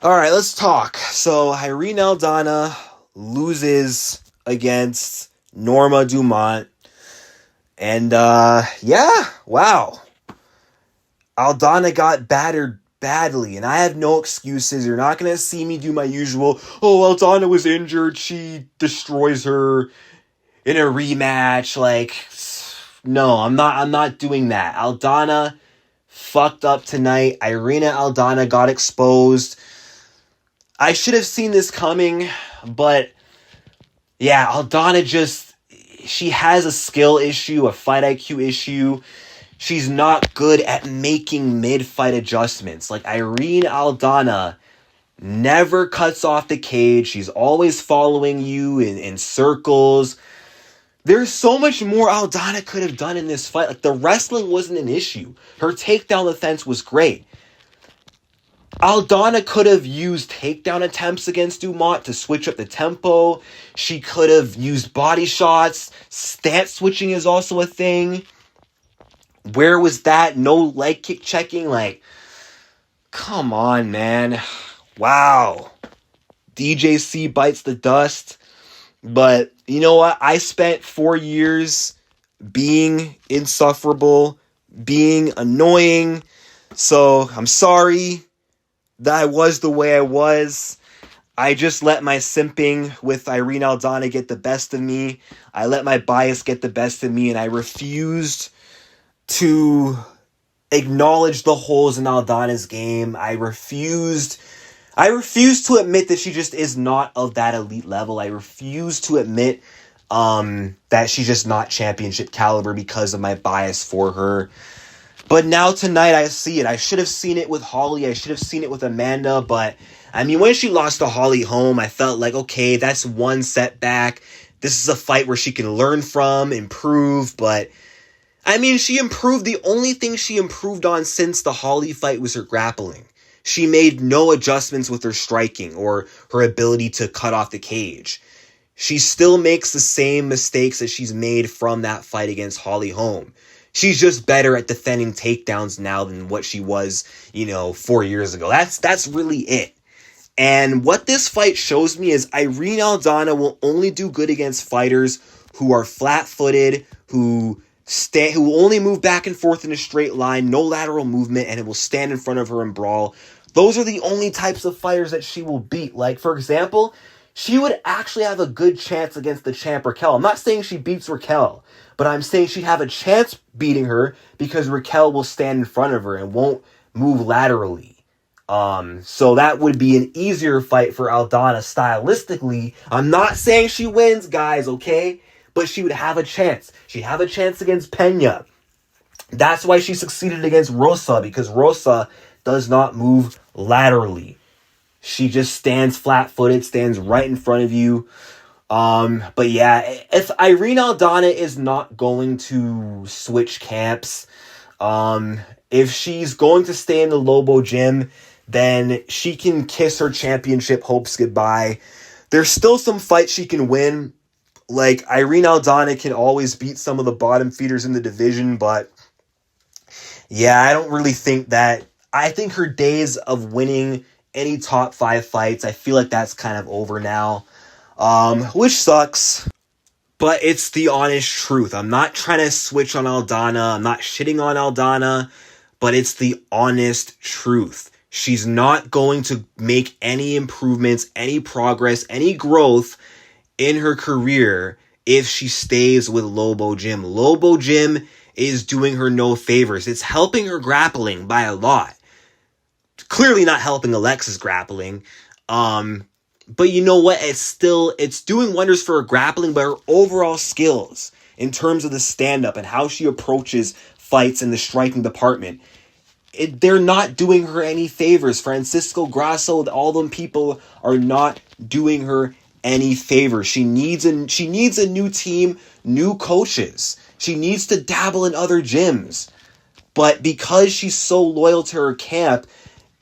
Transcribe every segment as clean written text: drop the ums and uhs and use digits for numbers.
All right, let's talk. So Irene Aldana loses against Norma Dumont, and yeah, wow, Aldana got battered badly, and I have no excuses. You're not gonna see me do my usual. Oh, Aldana was injured. She destroys her in a rematch. Like, no, I'm not. I'm not doing that. Aldana fucked up tonight. Irina Aldana got exposed. I should have seen this coming, but yeah, Aldana she has a skill issue, a fight IQ issue. She's not good at making mid-fight adjustments. Like Irene Aldana never cuts off the cage. She's always following you in circles. There's so much more Aldana could have done in this fight. Like the wrestling wasn't an issue. Her takedown defense was great. Aldana could have used takedown attempts against Dumont to switch up the tempo. She could have used body shots. Stance switching is also a thing. Where was that? No leg kick checking? Like, come on, man. Wow. DJC bites the dust. But you know what? I spent 4 years being insufferable, being annoying. So I'm sorry that I was the way I was. I just let my simping with Irene Aldana get the best of me. I let my bias get the best of me, and I refused to acknowledge the holes in Aldana's game. I refused to admit that she just is not of that elite level. I refuse to admit that she's just not championship caliber because of my bias for her. But now tonight I see it. I should have seen it with Holly. I should have seen it with Amanda. But, I mean, when she lost to Holly Holm, I felt like, okay, that's one setback. This is a fight where she can learn from, improve. But, I mean, she improved. The only thing she improved on since the Holly fight was her grappling. She made no adjustments with her striking or her ability to cut off the cage. She still makes the same mistakes that she's made from that fight against Holly Holm. She's just better at defending takedowns now than what she was, 4 years ago. That's really it. And what this fight shows me is Irene Aldana will only do good against fighters who are flat-footed, who only move back and forth in a straight line, no lateral movement, and it will stand in front of her and brawl. Those are the only types of fighters that she will beat. Like, for example, she would actually have a good chance against the champ Raquel. I'm not saying she beats Raquel, but I'm saying she'd have a chance beating her because Raquel will stand in front of her and won't move laterally. So that would be an easier fight for Aldana stylistically. I'm not saying she wins, guys, okay? But she would have a chance. She'd have a chance against Pena. That's why she succeeded against Rosa, because Rosa does not move laterally. She just stands flat-footed, stands right in front of you. But yeah, if Irene Aldana is not going to switch camps, if she's going to stay in the Lobo gym, then she can kiss her championship hopes goodbye. There's still some fights she can win. Like, Irene Aldana can always beat some of the bottom feeders in the division, but yeah, I don't really think that. I think her days of winning any top 5 fights, I feel like that's kind of over now. Which sucks, but it's the honest truth. I'm not trying to switch on Aldana. I'm not shitting on Aldana, but it's the honest truth. She's not going to make any improvements, any progress, any growth in her career if she stays with Lobo Gym. Lobo Gym is doing her no favors. It's helping her grappling by a lot. Clearly not helping Alexa's grappling. But you know what? It's doing wonders for her grappling, but her overall skills in terms of the stand-up and how she approaches fights in the striking department, they're not doing her any favors. Francisco Grasso, all them people are not doing her any favors. She needs a new team, new coaches. She needs to dabble in other gyms. But because she's so loyal to her camp,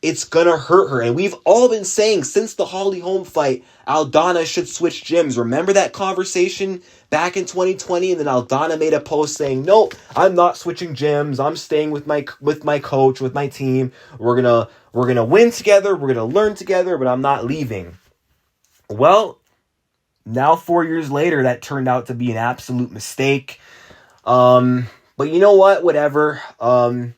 it's gonna hurt her. And we've all been saying since the Holly Holm fight, Aldana should switch gyms. Remember that conversation back in 2020? And then Aldana made a post saying, "Nope, I'm not switching gyms. I'm staying with my coach, with my team. We're gonna We're going to win together. We're going to learn together, but I'm not leaving. Well, now 4 years later, that turned out to be an absolute mistake. But you know what? Whatever. The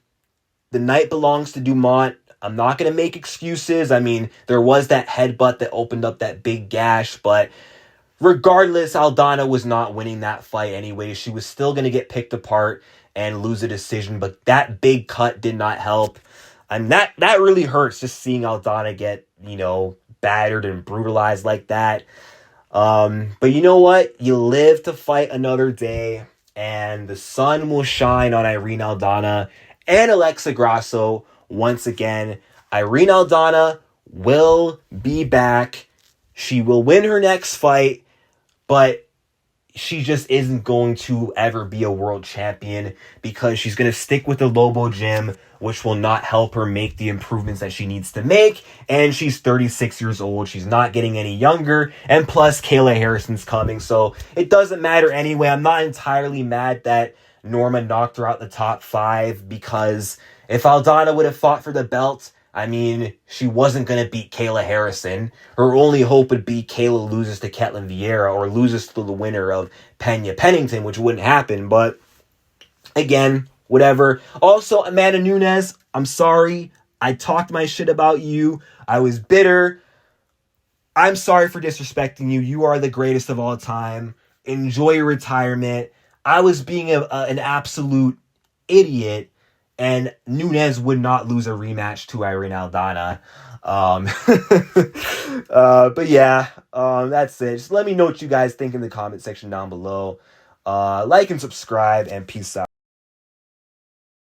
night belongs to Dumont. I'm not going to make excuses. I mean, there was that headbutt that opened up that big gash, but regardless, Aldana was not winning that fight anyway. She was still going to get picked apart and lose a decision, but that big cut did not help. And that really hurts, just seeing Aldana get, battered and brutalized like that. But you know what? You live to fight another day, and the sun will shine on Irene Aldana and Alexa Grasso once again. Irene Aldana will be back. She will win her next fight, but she just isn't going to ever be a world champion because she's going to stick with the Lobo Gym, which will not help her make the improvements that she needs to make. And she's 36 years old. She's not getting any younger. And plus, Kayla Harrison's coming. So it doesn't matter anyway. I'm not entirely mad that Norma knocked her out the top 5, because if Aldana would have fought for the belt, I mean, she wasn't going to beat Kayla Harrison. Her only hope would be Kayla loses to Ketlin Vieira or loses to the winner of Pena Pennington, which wouldn't happen. But again, whatever. Also, Amanda Nunes, I'm sorry. I talked my shit about you. I was bitter. I'm sorry for disrespecting you. You are the greatest of all time. Enjoy your retirement. I was being an absolute idiot. And Nunes would not lose a rematch to Irene Aldana. But yeah, that's it. Just let me know what you guys think in the comment section down below. Like and subscribe, and peace out.